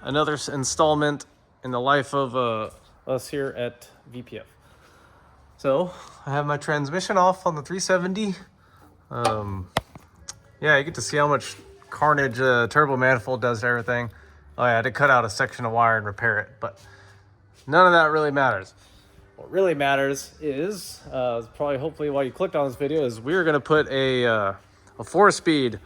another installment in the life of us here at VPF. So I have my transmission off on the 370. Yeah, you get to see how much carnage turbo manifold does to everything. Oh yeah, I had to cut out a section of wire and repair it, but none of that really matters. What really matters is, probably hopefully why you clicked on this video, is we're gonna put a 4-speed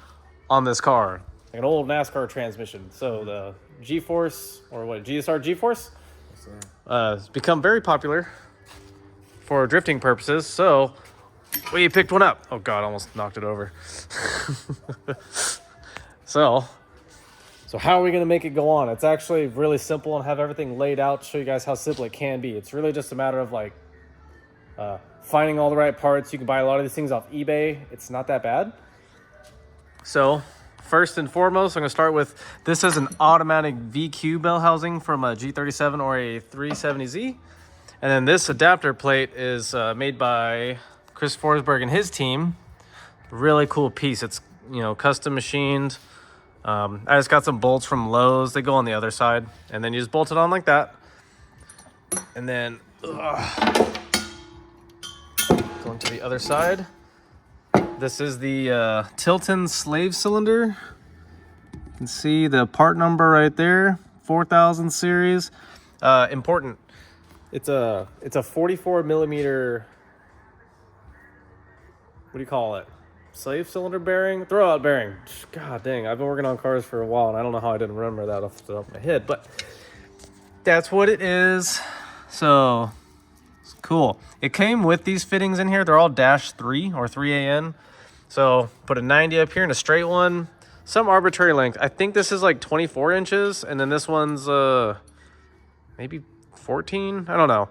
on this car, like an old NASCAR transmission. So the G Force, or what, GSR G Force, has become very popular for drifting purposes. So we picked one up. Oh God, almost knocked it over. So how are we gonna make it go on? It's actually really simple and have everything laid out, show you guys how simple it can be. It's really just a matter of like finding all the right parts. You can buy a lot of these things off eBay. It's not that bad. So first and foremost, I'm gonna start with, this is an automatic VQ bell housing from a G37 or a 370Z. And then this adapter plate is made by Chris Forsberg and his team. Really cool piece. It's, you know, custom machined. I just got some bolts from Lowe's. They go on the other side, and then you just bolt it on like that. And then going to the other side. This is the Tilton slave cylinder. You can see the part number right there, 4000 series. Important. It's a 44 millimeter. What do you call it? Slave cylinder bearing, throwout bearing. God dang, I've been working on cars for a while and I don't know how I didn't remember that off the top of my head, but that's what it is. So it's cool. It came with these fittings in here. They're all -3 or 3AN. So put a 90 up here and a straight one, some arbitrary length. I think this is like 24 inches, and then this one's maybe 14. I don't know.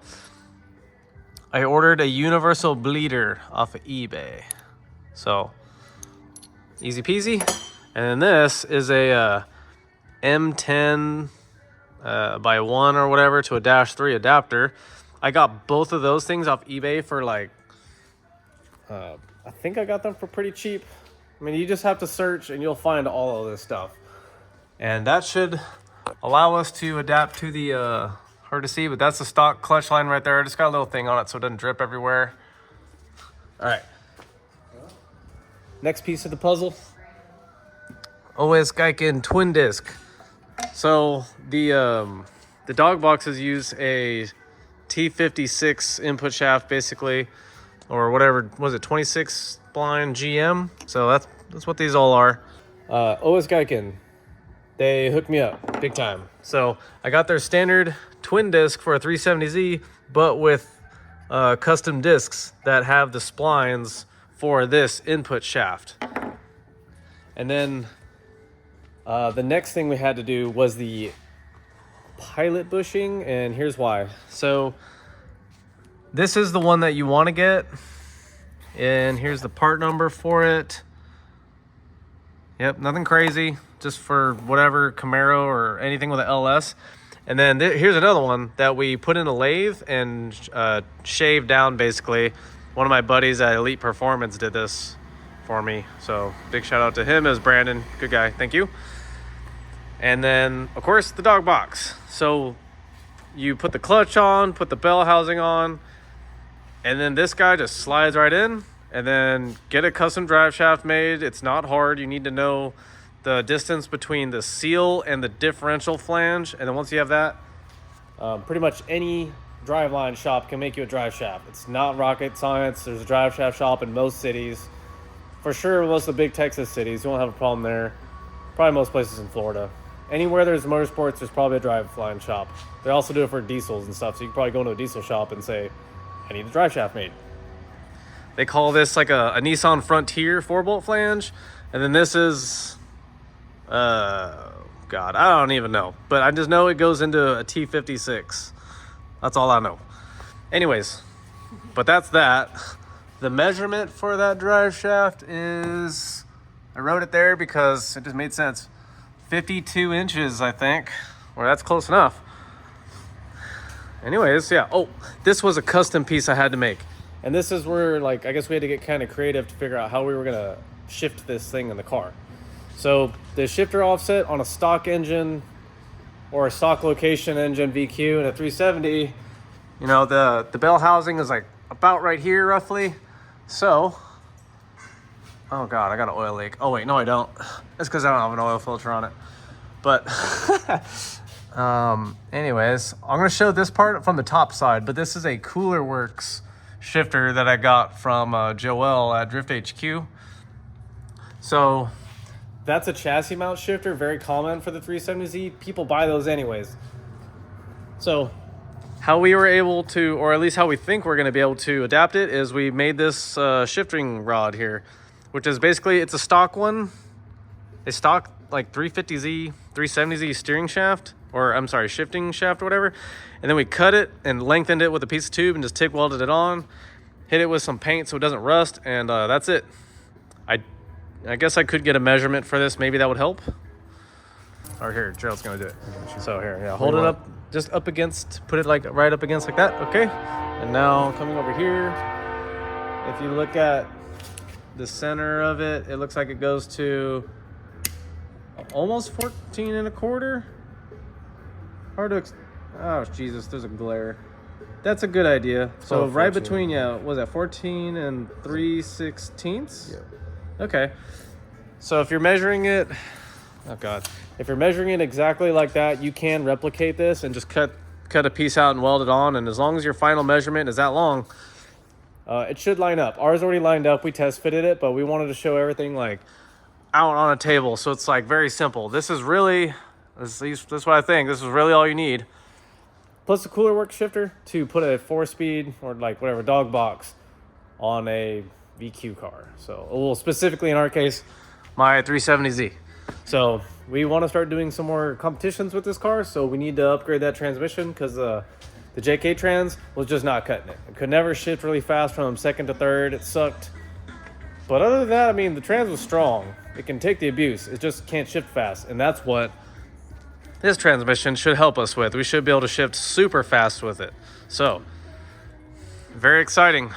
I ordered a universal bleeder off of eBay. So easy peasy. And then this is a M10 by 1 or whatever to a -3 adapter. I got both of those things off eBay for like, I think I got them for pretty cheap. I mean, you just have to search and you'll find all of this stuff. And that should allow us to adapt to the, hard to see, but that's the stock clutch line right there. I just got a little thing on it so it doesn't drip everywhere. All right. Next piece of the puzzle, OS Geiken twin disc. So the DOGBOXes use a T56 input shaft basically, or whatever, was it 26 blind GM? So that's what these all are. OS Geiken, they hooked me up big time. So I got their standard twin disc for a 370Z, but with custom discs that have the splines for this input shaft. And then the next thing we had to do was the pilot bushing, and here's why. So this is the one that you want to get, and here's the part number for it. Yep, nothing crazy, just for whatever Camaro or anything with an LS. And then here's another one that we put in a lathe and shaved down basically. One of my buddies at Elite Performance did this for me. So big shout out to him. It was Brandon, good guy, thank you. And then of course the DOGBOX. So you put the clutch on, put the bell housing on, and then this guy just slides right in, and then get a custom drive shaft made. It's not hard. You need to know the distance between the seal and the differential flange. And then once you have that, pretty much any driveline shop can make you a drive shaft. It's not rocket science. There's a drive shaft shop in most cities. For sure, most of the big Texas cities, you won't have a problem there. Probably most places in Florida. Anywhere there's motorsports, there's probably a driveline shop. They also do it for diesels and stuff, so you can probably go into a diesel shop and say, I need a drive shaft made. They call this like a Nissan Frontier 4-bolt flange. And then this is, God, I don't even know. But I just know it goes into a T56. That's all I know. Anyways, but that's that. The measurement for that drive shaft is, I wrote it there because it just made sense. 52 inches, I think. Or that's close enough. Anyways, yeah. Oh, this was a custom piece I had to make. And this is where, like, I guess we had to get kind of creative to figure out how we were going to shift this thing in the car. So the shifter offset on a stock engine or a stock location engine VQ. And a 370, you know, the bell housing is like about right here roughly. So, oh God, I got an oil leak. Oh wait, no I don't. It's because I don't have an oil filter on it. But anyways, I'm gonna show this part from the top side, but this is a Cooler Works shifter that I got from Joel at Drift HQ. So that's a chassis mount shifter, very common for the 370Z. People buy those anyways. So how we were able to, or at least how we think we're gonna be able to adapt it, is we made this shifting rod here, which is basically, it's a stock one, a stock like 350Z, 370Z steering shaft, or I'm sorry, shifting shaft or whatever. And then we cut it and lengthened it with a piece of tube and just TIG welded it on, hit it with some paint so it doesn't rust, and that's it. I guess I could get a measurement for this. Maybe that would help. Or here, Gerald's gonna do it. So here, yeah, hold it up, just up against, put it like right up against like that, okay? And now coming over here, if you look at the center of it, it looks like it goes to almost 14 and a quarter. Hard to, oh Jesus, there's a glare. That's a good idea. So right between, yeah, was that 14 and 3/16? Yeah. Okay. So if you're measuring it, oh God, if you're measuring it exactly like that, you can replicate this and just cut a piece out and weld it on. And as long as your final measurement is that long, it should line up. Ours already lined up. We test fitted it, but we wanted to show everything like out on a table. So it's like very simple. This is really, this is what I think. This is really all you need. Plus the Cooler Works shifter to put a 4-speed or like whatever DOGBOX on a VQ car. So, well, specifically in our case, my 370Z. So we want to start doing some more competitions with this car. So we need to upgrade that transmission because the JK trans was just not cutting it. It could never shift really fast from second to third. It sucked. But other than that, I mean, the trans was strong. It can take the abuse. It just can't shift fast. And that's what this transmission should help us with. We should be able to shift super fast with it. So, very exciting.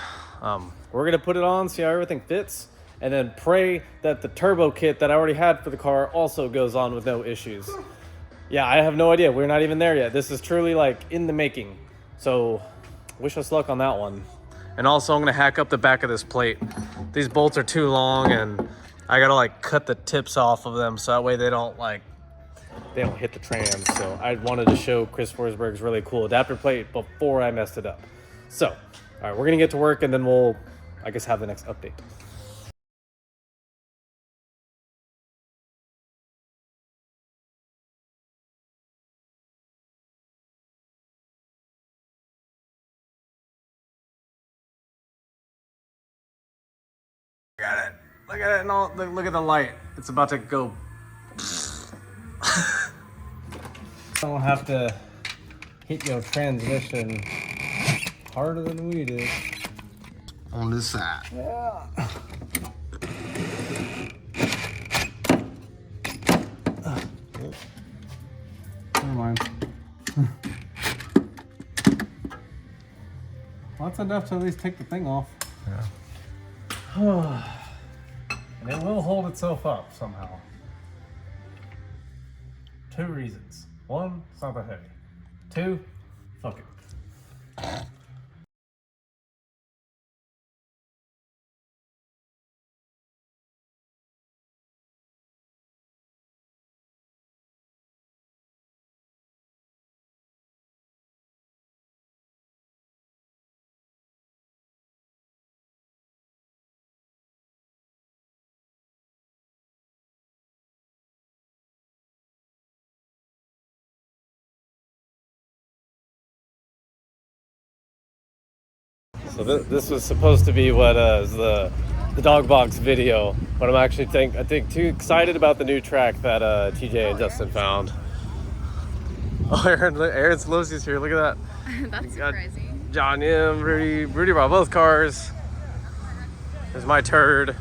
We're going to put it on, see how everything fits, and then pray that the turbo kit that I already had for the car also goes on with no issues. Yeah, I have no idea. We're not even there yet. This is truly like in the making. So, wish us luck on that one. And also, I'm going to hack up the back of this plate. These bolts are too long, and I got to like cut the tips off of them so that way they don't hit the trans. So I wanted to show Chris Forsberg's really cool adapter plate before I messed it up. So, all right, we're going to get to work, and then we'll, I guess, have the next update. Got it. Look at it. No, look at the light. It's about to go. Don't have to hit your transmission harder than we did. On this side. Yeah. Never mind. Well, that's enough to at least take the thing off. Yeah. And it will hold itself up somehow. 2 reasons. 1, it's not that heavy. 2, fuck it. So this was supposed to be what is the DOGBOX video, but I'm actually I think too excited about the new track that TJ and Justin found. Oh, Aaron's Lucy's here. Look at that. That's surprising. John M, Rudy brought both cars. There's my turd.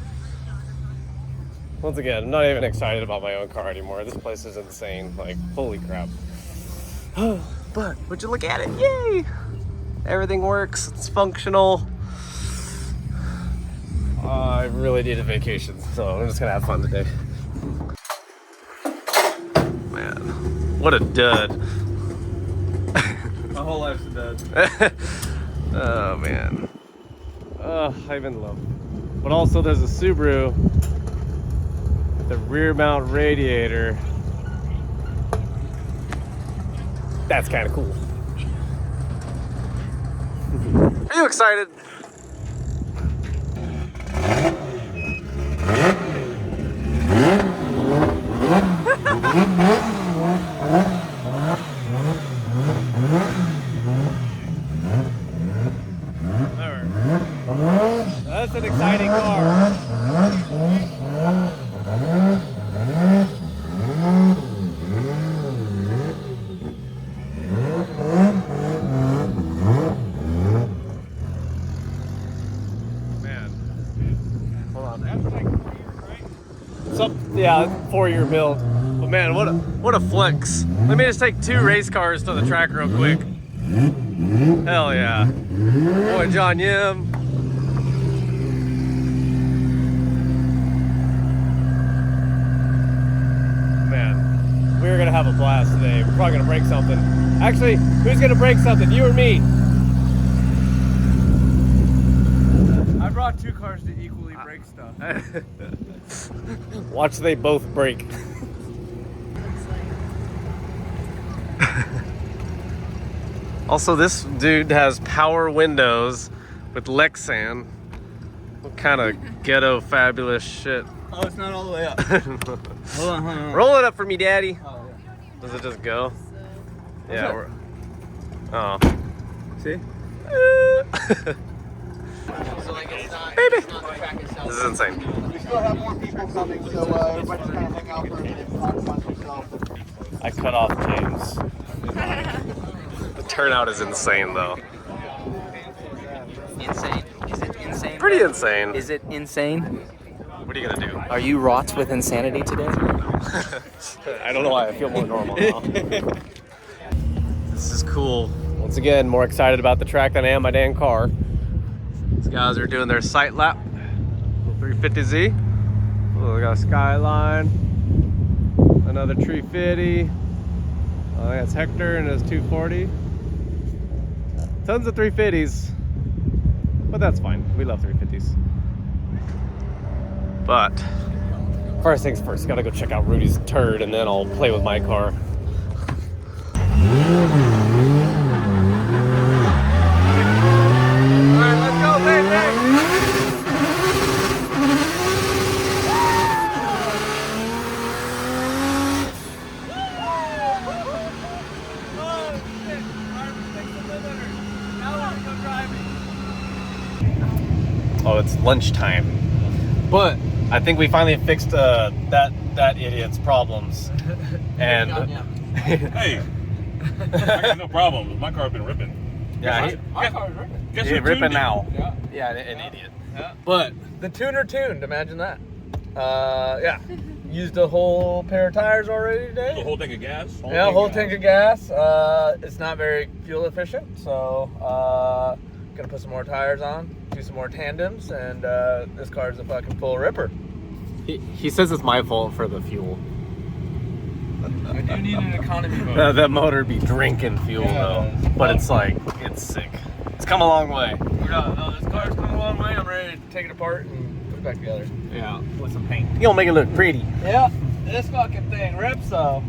Once again, I'm not even excited about my own car anymore. This place is insane. Like, holy crap. But would you look at it? Yay! Everything works, it's functional. I really need a vacation, so I'm just gonna have fun today. Man, What a dud. My whole life's a dud. Oh man. Oh, I'm in love. But also there's a Subaru with a rear mount radiator. That's kind of cool. Are you excited? That's an exciting car. Man. Hold on. That's like 4 years, right? Yeah, 4-year build. But man, what a flex. Let me just take 2 race cars to the track real quick. Hell yeah. Boy, John Yim. Man, we're gonna have a blast today. We're probably gonna break something. Actually, who's gonna break something? You or me? I brought 2 cars to equally break stuff. Watch they both break. Also, this dude has power windows with Lexan. What kind of ghetto fabulous shit. Oh, it's not all the way up. Hold on. Roll it up for me, Daddy. Oh, yeah. Does it just go? Yeah, up? we're... Oh. See? So like it's not, Baby. it's not the track itself. This is insane. We still have more people coming, so everybody's kind of hang out for a minute and talk amongst yourself. I cut off James. The turnout is insane, though. Insane. Is it insane? Pretty insane. Is it insane? What are you gonna do? Are you rots with insanity today? I don't know why I feel more normal now. This is cool. Once again, more excited about the track than I am my damn car. These guys are doing their sight lap. 350Z. Oh, we got a Skyline. Another 350. Oh, that's Hector and his 240. Tons of 350s. But that's fine. We love 350s. But first things first, gotta go check out Rudy's turd and then I'll play with my car. Alright, let's go, baby! Oh, it's lunchtime. But I think we finally fixed that idiot's problems. And Hey, I got no problem. My car's been ripping. yeah, My car is ripping. Guess he's who ripping tuned it? now. Yeah. Yeah, an idiot. But the tuner tuned, imagine that. Yeah. Used a whole pair of tires already The today. whole tank of gas. Yeah, whole tank of gas. It's not very fuel efficient, so gonna put some more tires on, do some more tandems, and this car is a fucking full ripper. He says it's my fault for the fuel. I do need an economy mode. That motor be drinking fuel though, but it's like, it's sick. It's come a long way. No, this car's come a long way. I'm ready to take it apart and put it back together. Yeah, with some paint. You gonna make it look pretty. Yeah, this fucking thing rips though.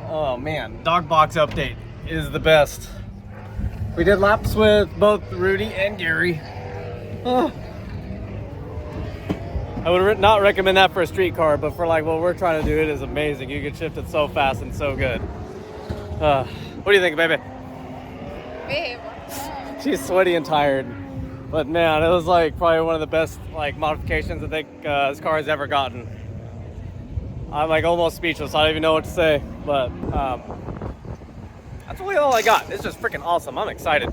Oh man, DOGBOX update is the best. We did laps with both Rudy and Gary. Oh. I would not recommend that for a street car, but for like what we're trying to do, it is amazing. You can shift it so fast and so good. What do you think, baby? Babe. She's sweaty and tired, but man, it was like probably one of the best like modifications I think this car has ever gotten. I'm like almost speechless. I don't even know what to say, but that's really all I got. It's just freaking awesome. I'm excited.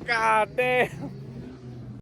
God damn.